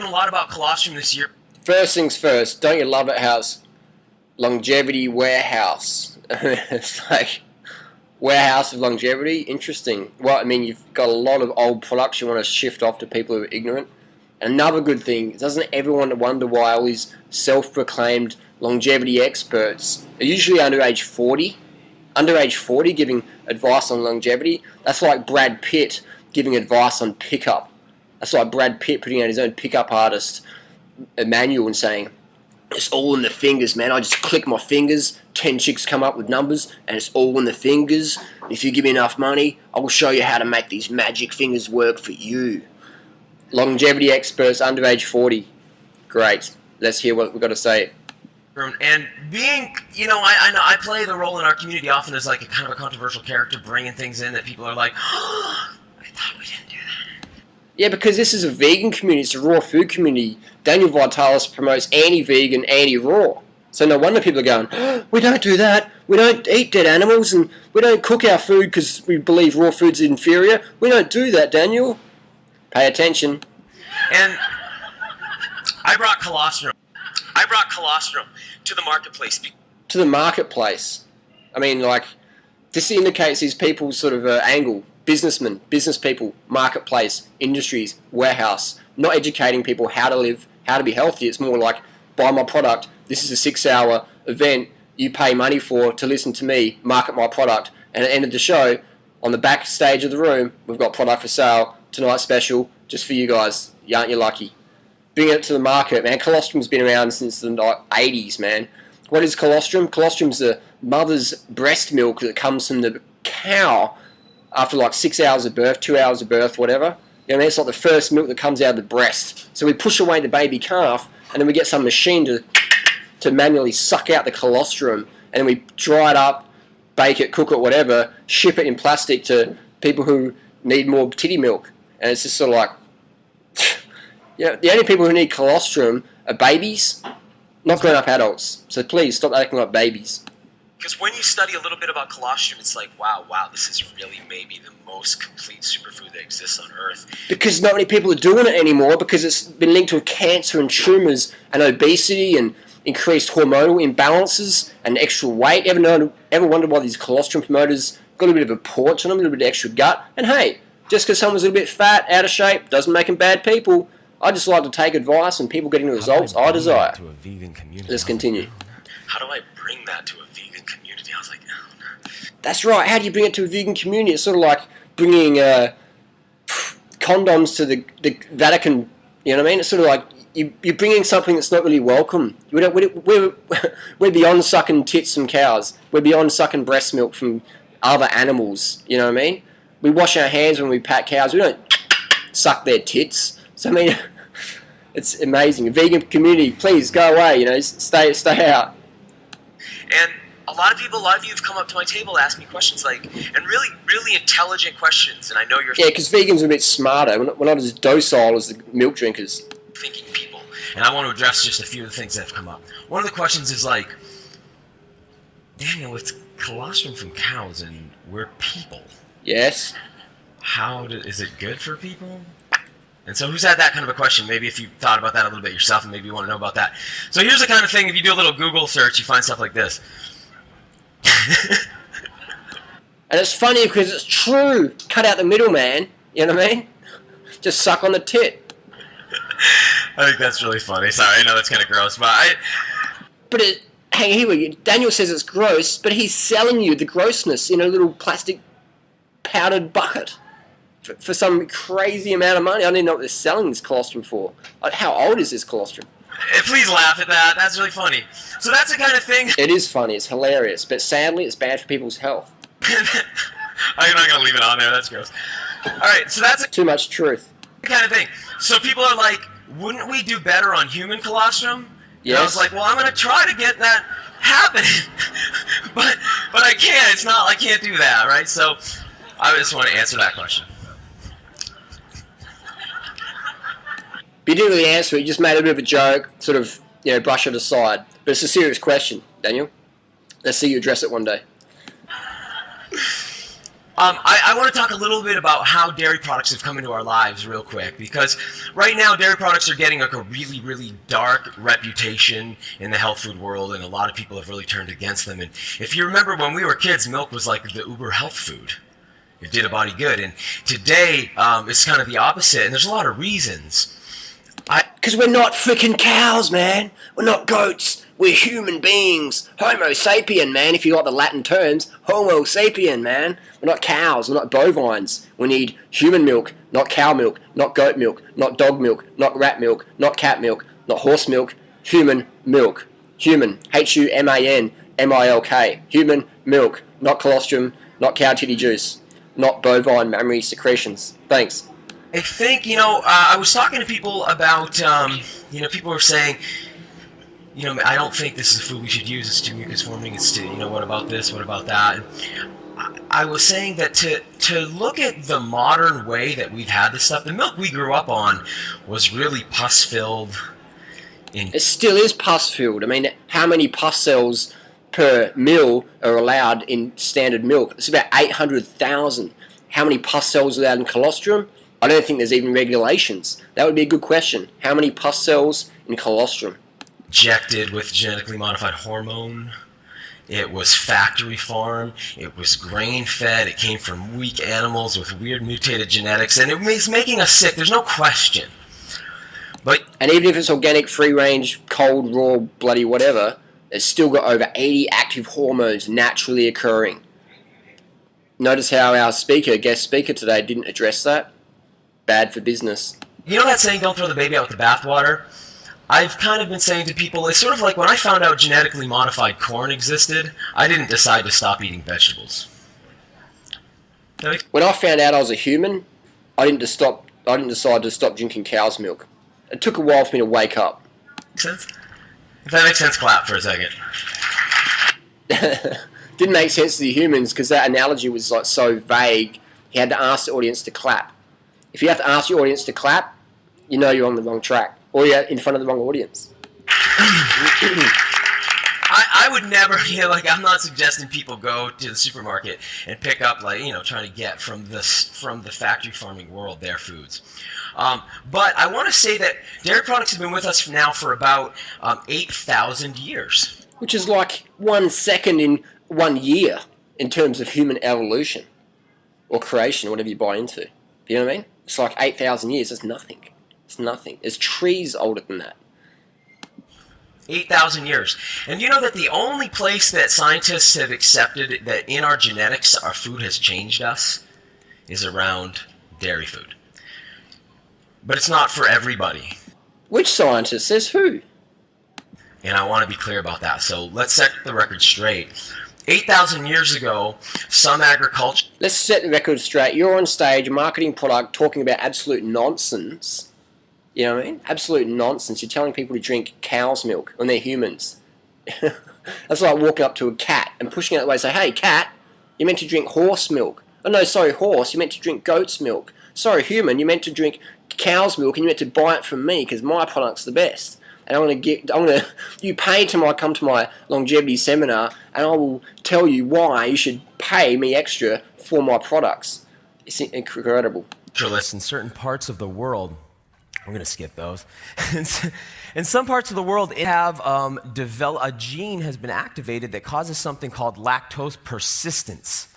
a lot about colostrum this year. First things first, don't you love it how it's longevity warehouse? It's like, warehouse of longevity? Interesting. Well, I mean, you've got a lot of old products you want to shift off to people who are ignorant. Another good thing, doesn't everyone wonder why all these self-proclaimed longevity experts are usually under age 40? Under age 40 giving advice on longevity? That's like Brad Pitt giving advice on pickup. That's like Brad Pitt putting out his own pickup artist manual and saying, it's all in the fingers, man. I just click my fingers, 10 chicks come up with numbers, and it's all in the fingers. If you give me enough money, I will show you how to make these magic fingers work for you. Longevity experts under age 40. Great. Let's hear what we've got to say. And being, you know, I play the role in our community often as like a kind of a controversial character, bringing things in that people are like, oh, I thought we didn't do that. Yeah, because this is a vegan community, it's a raw food community. Daniel Vitalis promotes anti-vegan, anti-raw. So no wonder people are going, oh, we don't do that, we don't eat dead animals, and we don't cook our food because we believe raw food's inferior. We don't do that, Daniel. Pay attention. And I brought colostrum to the marketplace. To the marketplace? I mean, like, this indicates these people's sort of angle. Businessmen, business people, marketplace, industries, warehouse. Not educating people how to live, how to be healthy. It's more like, buy my product. This is a 6-hour event you pay money for to listen to me market my product. And at the end of the show, on the back stage of the room, we've got product for sale, tonight's special, just for you guys. Aren't you lucky? Bring it to the market, man. Colostrum's been around since the 80s, man. What is colostrum? Colostrum's the mother's breast milk that comes from the cow after like 6 hours of birth, 2 hours of birth, whatever. You know what I mean? It's like the first milk that comes out of the breast. So we push away the baby calf, and then we get some machine to manually suck out the colostrum, and then we dry it up, bake it, cook it, whatever, ship it in plastic to people who need more titty milk. And it's just sort of like, you know, the only people who need colostrum are babies, not grown-up adults. So please, stop acting like babies. Because when you study a little bit about colostrum, it's like, wow, this is really maybe the most complete superfood that exists on Earth. Because not many people are doing it anymore, because it's been linked with cancer and tumours and obesity and increased hormonal imbalances and extra weight. Ever wondered why these colostrum promoters got a little bit of a porch on them, a little bit of extra gut? And hey, just because someone's a little bit fat, out of shape, doesn't make them bad people. I just like to take advice and people getting the results I desire. Let's continue. How do I bring that to a vegan community? I was like, oh no. That's right. How do you bring it to a vegan community? It's sort of like bringing condoms to the Vatican. You know what I mean? It's sort of like you're bringing something that's not really welcome. We're beyond sucking tits from cows. We're beyond sucking breast milk from other animals. You know what I mean? We wash our hands when we pat cows. We don't suck their tits. So I mean, it's amazing. A vegan community, please go away. You know, stay out. And a lot of you have come up to my table to ask me questions like, and really, really intelligent questions. And I know you're because vegans are a bit smarter. We're not as docile as the milk drinkers. Thinking people. And I want to address just a few of the things that have come up. One of the questions is like, Daniel, it's colostrum from cows, and we're people. Yes. Is it good for people? And so who's had that kind of a question? Maybe if you thought about that a little bit yourself and maybe you want to know about that. So here's the kind of thing, if you do a little Google search, you find stuff like this. And it's funny because it's true. Cut out the middleman, you know what I mean? Just suck on the tit. I think that's really funny. Sorry, I know that's kind of gross, but hang here, Daniel says it's gross, but he's selling you the grossness in a little plastic powdered bucket. For some crazy amount of money. I don't even know what they're selling this colostrum for. How old is this colostrum? Please laugh at that. That's really funny. So that's the kind of thing... It is funny. It's hilarious. But sadly, it's bad for people's health. I'm not going to leave it on there. That's gross. Alright, so that's... Too much truth. Kind of thing. So people are like, wouldn't we do better on human colostrum? Yes. And I was like, well, I'm going to try to get that happening. but I can't. It's not... I can't do that, right? So I just want to answer that question. But you didn't really answer it. You just made a bit of a joke, sort of, you know, brush it aside. But it's a serious question, Daniel. Let's see you address it one day. I want to talk a little bit about how dairy products have come into our lives real quick, because right now dairy products are getting like a really, really dark reputation in the health food world, and a lot of people have really turned against them. And if you remember when we were kids, milk was like the uber health food. It did a body good. And today, it's kind of the opposite, and there's a lot of reasons. Because we're not freaking cows, man. We're not goats. We're human beings. Homo sapien, man, if you like the Latin terms. Homo sapien, man. We're not cows. We're not bovines. We need human milk, not cow milk, not goat milk, not dog milk, not rat milk, not cat milk, not horse milk. Human milk. Human. Human-milk. Human milk. Not colostrum, not cow titty juice, not bovine mammary secretions. Thanks. I think, I was talking to people about, people were saying, I don't think this is a food we should use. It's too mucus forming. It's too, what about this? What about that? And I was saying that to look at the modern way that we've had this stuff, the milk we grew up on was really pus-filled. It still is pus-filled. I mean, how many pus cells per mil are allowed in standard milk? It's about 800,000. How many pus cells are allowed in colostrum? I don't think there's even regulations. That would be a good question. How many pus cells in colostrum? Injected with genetically modified hormone. It was factory farm. It was grain fed. It came from weak animals with weird mutated genetics, and it was making us sick. There's no question. And even if it's organic, free range, cold, raw, bloody whatever, it's still got over 80 active hormones naturally occurring. Notice how our guest speaker today didn't address that. Bad for business. You know that saying, don't throw the baby out with the bathwater? I've kind of been saying to people, it's sort of like when I found out genetically modified corn existed, I didn't decide to stop eating vegetables. When I found out I was a human, I didn't decide to stop drinking cow's milk. It took a while for me to wake up. Make sense? If that makes sense, clap for a second. Didn't make sense to the humans because that analogy was like so vague. He had to ask the audience to clap. If you have to ask your audience to clap, you know you're on the wrong track, or you're in front of the wrong audience. I would never, I'm not suggesting people go to the supermarket and pick up, trying to get from the factory farming world their foods. But I want to say that dairy products have been with us now for about 8,000 years. Which is like 1 second in 1 year in terms of human evolution or creation, whatever you buy into. You know what I mean? It's like 8,000 years. It's nothing. It's nothing. There's trees older than that. 8,000 years. And you know that the only place that scientists have accepted that in our genetics our food has changed us is around dairy food. But it's not for everybody. Which scientist? Says who? And I want to be clear about that. So let's set the record straight. 8,000 years ago, some agriculture... Let's set the record straight. You're on stage, marketing product, talking about absolute nonsense. You know what I mean? Absolute nonsense. You're telling people to drink cow's milk when they're humans. That's like walking up to a cat and pushing it away and say, hey, cat, you're meant to drink horse milk. Oh, no, sorry, horse, you're meant to drink goat's milk. Sorry, human, you're meant to drink cow's milk and you're meant to buy it from me because my product's the best. And you pay to come to my longevity seminar and I will tell you why you should pay me extra for my products. It's incredible. In certain parts of the world, I'm going to skip those. In some parts of the world, a gene has been activated that causes something called lactose persistence.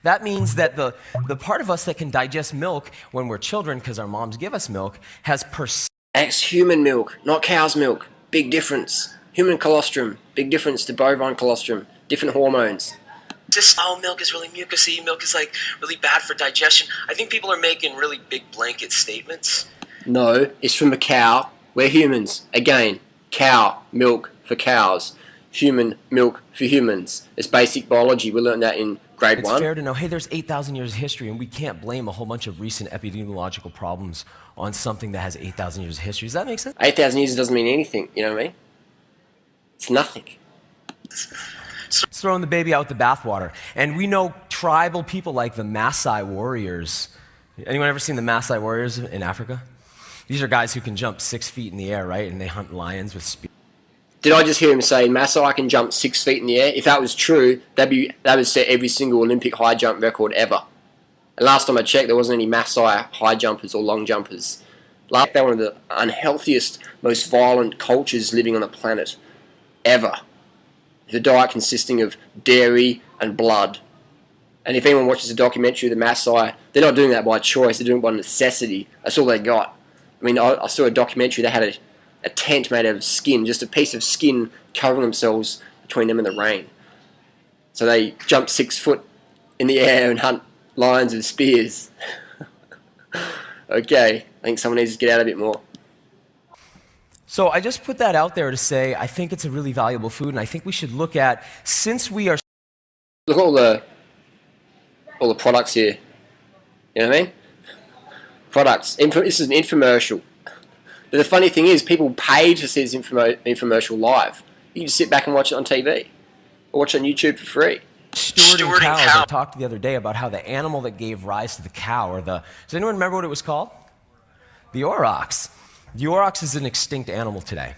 That means that the part of us that can digest milk when we're children, because our moms give us milk, has persistence. It's human milk, not cow's milk. Big difference. Human colostrum, big difference to bovine colostrum. Different hormones. Milk is really mucusy. Milk is really bad for digestion. I think people are making really big blanket statements. No, it's from a cow. We're humans. Again, cow milk for cows. Human milk for humans. It's basic biology. We learned that in grade 1. It's fair to know, hey, there's 8,000 years of history, and we can't blame a whole bunch of recent epidemiological problems on something that has 8,000 years of history. Does that make sense? 8,000 years doesn't mean anything, you know what I mean? It's nothing. It's throwing the baby out with the bathwater. And we know tribal people like the Maasai warriors. Anyone ever seen the Maasai warriors in Africa? These are guys who can jump 6 feet in the air, right? And they hunt lions with spears. Did I just hear him say, Maasai can jump 6 feet in the air? If that was true, that would set every single Olympic high jump record ever. And last time I checked, there wasn't any Maasai high jumpers or long jumpers. They're one of the unhealthiest, most violent cultures living on the planet ever. The diet consisting of dairy and blood. And if anyone watches a documentary of the Maasai, they're not doing that by choice, they're doing it by necessity. That's all they got. I mean, I saw a documentary, they had a tent made out of skin, just a piece of skin covering themselves between them and the rain. So they jump 6 foot in the air and hunt lions with spears. Okay, I think someone needs to get out a bit more. So I just put that out there to say I think it's a really valuable food, and I think we should look at, since we are... Look at all the products here. You know what I mean? Products. This is an infomercial. But the funny thing is, people pay to see this infomercial live. You can just sit back and watch it on TV. Or watch it on YouTube for free. Stewarding cows. I talked the other day about how the animal that gave rise to the cow, or the... Does anyone remember what it was called? The aurochs. The aurochs is an extinct animal today.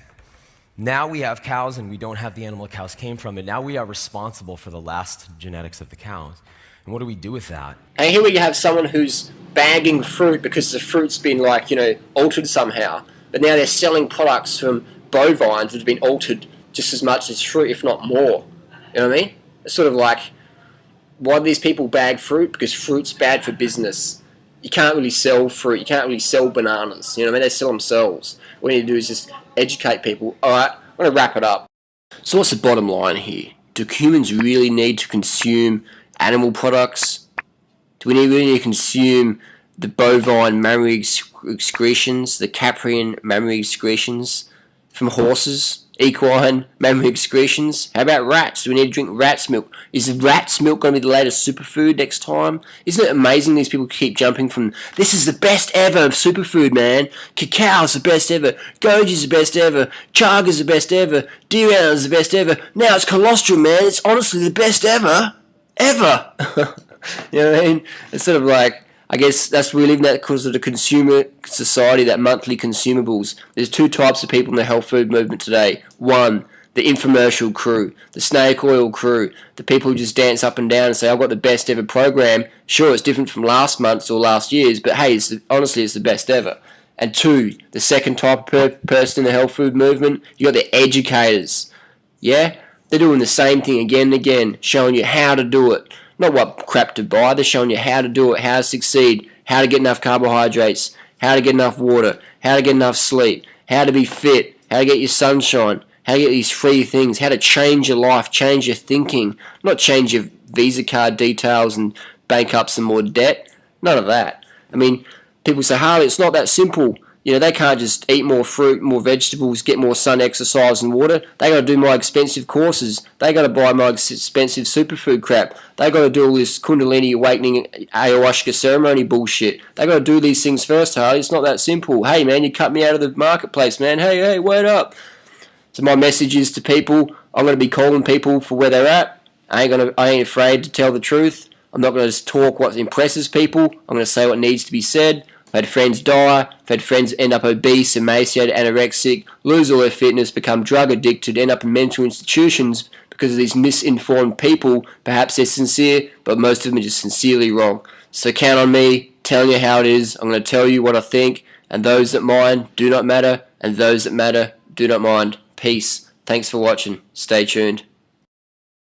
Now we have cows, and we don't have the animal cows came from, and now we are responsible for the last genetics of the cows. And what do we do with that? And here we have someone who's bagging fruit because the fruit's been, like, altered somehow. But now they're selling products from bovines that have been altered just as much as fruit, if not more. You know what I mean? It's sort of like, why do these people bag fruit? Because fruit's bad for business. You can't really sell fruit. You can't really sell bananas. You know what I mean? They sell themselves. What you need to do is just educate people. Alright, I'm going to wrap it up. So what's the bottom line here? Do humans really need to consume animal products? Do we really need to consume the bovine mammary excretions, the caprine mammary excretions from horses? Equine mammary excretions? How about rats? Do we need to drink rat's milk? Is rat's milk going to be the latest superfood next time? Isn't it amazing these people keep jumping from, this is the best ever of superfood, man. Cacao's the best ever. Goji's the best ever. Chaga's the best ever. Durianrider's the best ever. Now it's colostrum, man. It's honestly the best ever. Ever. You know what I mean? It's sort of like, I guess that's we live in that because of the consumer society, that monthly consumables. There's two types of people in the health food movement today. One, the infomercial crew, the snake oil crew, the people who just dance up and down and say, I've got the best ever program. Sure, it's different from last month's or last year's, but hey, honestly, it's the best ever. And two, the second type of person in the health food movement, you got the educators. Yeah? They're doing the same thing again and again, showing you how to do it. Not what crap to buy, they're showing you how to do it, how to succeed, how to get enough carbohydrates, how to get enough water, how to get enough sleep, how to be fit, how to get your sunshine, how to get these free things, how to change your life, change your thinking, not change your Visa card details and bank up some more debt. None of that. I mean, people say, Harley, it's not that simple. You know, they can't just eat more fruit, more vegetables, get more sun, exercise and water. They got to do my expensive courses. They got to buy my expensive superfood crap. They got to do all this Kundalini awakening ayahuasca ceremony bullshit. They got to do these things first, Harley. It's not that simple. Hey, man, you cut me out of the marketplace, man. Hey, wait up. So my message is to people, I'm going to be calling people for where they're at. I ain't afraid to tell the truth. I'm not going to just talk what impresses people. I'm going to say what needs to be said. I've had friends die, I've had friends end up obese, emaciated, anorexic, lose all their fitness, become drug addicted, end up in mental institutions because of these misinformed people. Perhaps they're sincere, but most of them are just sincerely wrong. So count on me, telling you how it is. I'm going to tell you what I think, and those that mind do not matter, and those that matter do not mind. Peace. Thanks for watching. Stay tuned.